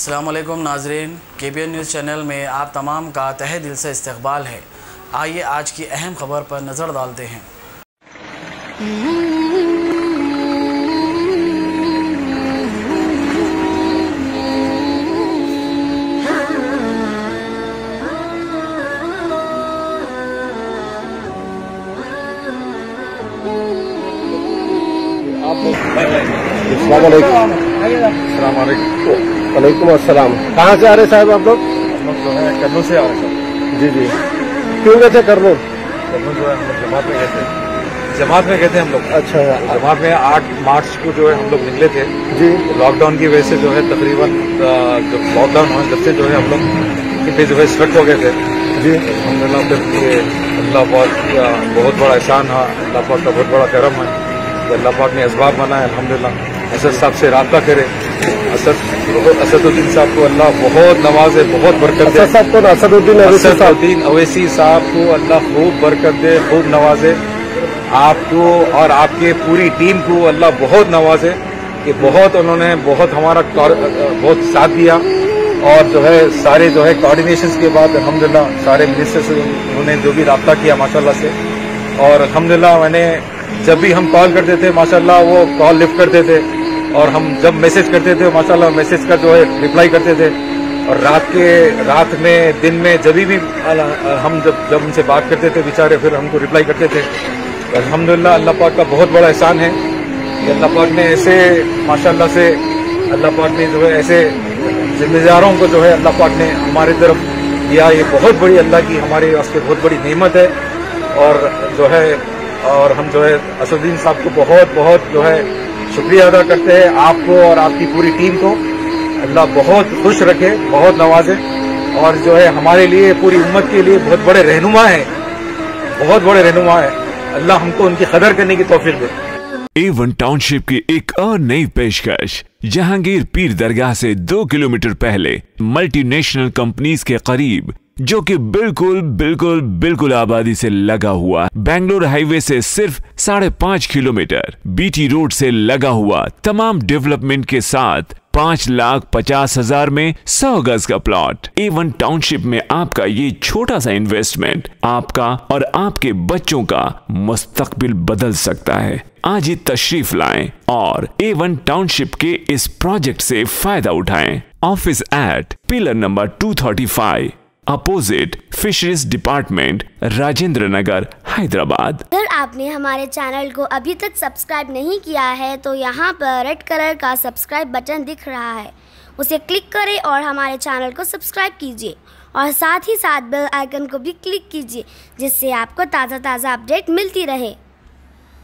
अस्सलाम वालेकुम नाज़रीन, KBN न्यूज़ चैनल में आप तमाम का तहे दिल से इस्तकबाल है। आइए आज की अहम खबर पर नज़र डालते हैं। वालेकुम अस्सलाम। कहाँ से आ रहे साहब आप लोग? हम लोग जो है कर्नूल से आ रहे हैं। जी जी, क्यों गए थे कर्नूल? कर्नूल जो है हम लोग जमात में गए थे हम लोग। अच्छा, जमात में 8 मार्च को जो है हम लोग निकले थे जी। लॉकडाउन की वजह से जो है तकरीबन जब लॉकडाउन हुआ जब से जो है हम लोग जो है स्ट्रक हो गए थे जी। अल्हम्दुलिल्लाह फिर ये अल्लाह पाक का बहुत बड़ा एहसान है, अल्लाह पाक का बहुत बड़ा करम है कि अल्लाह पाक ने असबाब बनाए। अल्हम्दुलिल्लाह असद साहब से रब्ता करे। असदुद्दीन साहब को अल्लाह बहुत नवाजे, बहुत बरकत दे। असदुद्दीन अवैसी साहब को अल्लाह खूब बरकत दे, खूब नवाजे। आपको और आपके पूरी टीम को अल्लाह बहुत नवाजे कि बहुत उन्होंने बहुत हमारा बहुत साथ दिया और जो है सारे जो है कोऑर्डिनेशन के बाद अल्हम्दुलिल्लाह सारे मिनिस्टर से उन्होंने जो भी रब्ता किया माशाल्लाह से। और अल्हम्दुलिल्लाह मैंने जब भी हम कॉल करते थे माशाल्लाह वो कॉल लिफ्ट करते थे और हम जब मैसेज करते थे माशाल्लाह मैसेज का जो है रिप्लाई करते थे। और रात में दिन में जब भी हम जब उनसे बात करते थे बेचारे फिर हमको रिप्लाई करते थे। अल्हम्दुलिल्लाह अल्लाह पाक का बहुत बड़ा एहसान है कि अल्लाह पाक ने ऐसे माशाल्लाह से अल्लाह पाक ने जो है ऐसे जिम्मेदारों को जो है अल्लाह पाक ने हमारी तरफ दिया। ये बहुत बड़ी अल्लाह की हमारे वास्ते बहुत बड़ी नेमत है। और जो है और हम जो है असदुद्दीन साहब को बहुत बहुत जो है शुक्रिया अदा करते हैं, आपको और आपकी पूरी टीम को अल्लाह बहुत खुश रखे, बहुत नवाजे। और जो है हमारे लिए पूरी उम्मत के लिए बहुत बड़े रहनुमा है, बहुत बड़े रहनुमा है। अल्लाह हमको उनकी कदर करने की तौफीक दे। A1 टाउनशिप की एक और नई पेशकश जहांगीर पीर दरगाह से 2 किलोमीटर पहले मल्टीनेशनल कंपनीज के करीब, जो कि बिल्कुल आबादी से लगा हुआ, बेंगलोर हाईवे से सिर्फ 5.5 किलोमीटर, BT रोड से लगा हुआ, तमाम डेवलपमेंट के साथ 5,50,000 में 100 गज का प्लॉट। A1 टाउनशिप में आपका ये छोटा सा इन्वेस्टमेंट आपका और आपके बच्चों का मुस्तकबिल बदल सकता है। आज ही तशरीफ लाएं और A1 टाउनशिप के इस प्रोजेक्ट से फायदा उठाएं। Office at pillar number 235 opposite fisheries department, Rajendra Nagar, Hyderabad. अगर आपने हमारे चैनल को अभी तक सब्सक्राइब नहीं किया है तो यहाँ पर रेड कलर का सब्सक्राइब बटन दिख रहा है, उसे क्लिक करें और हमारे चैनल को सब्सक्राइब कीजिए और साथ ही साथ बेल आइकन को भी क्लिक कीजिए जिससे आपको ताज़ा अपडेट मिलती रहे।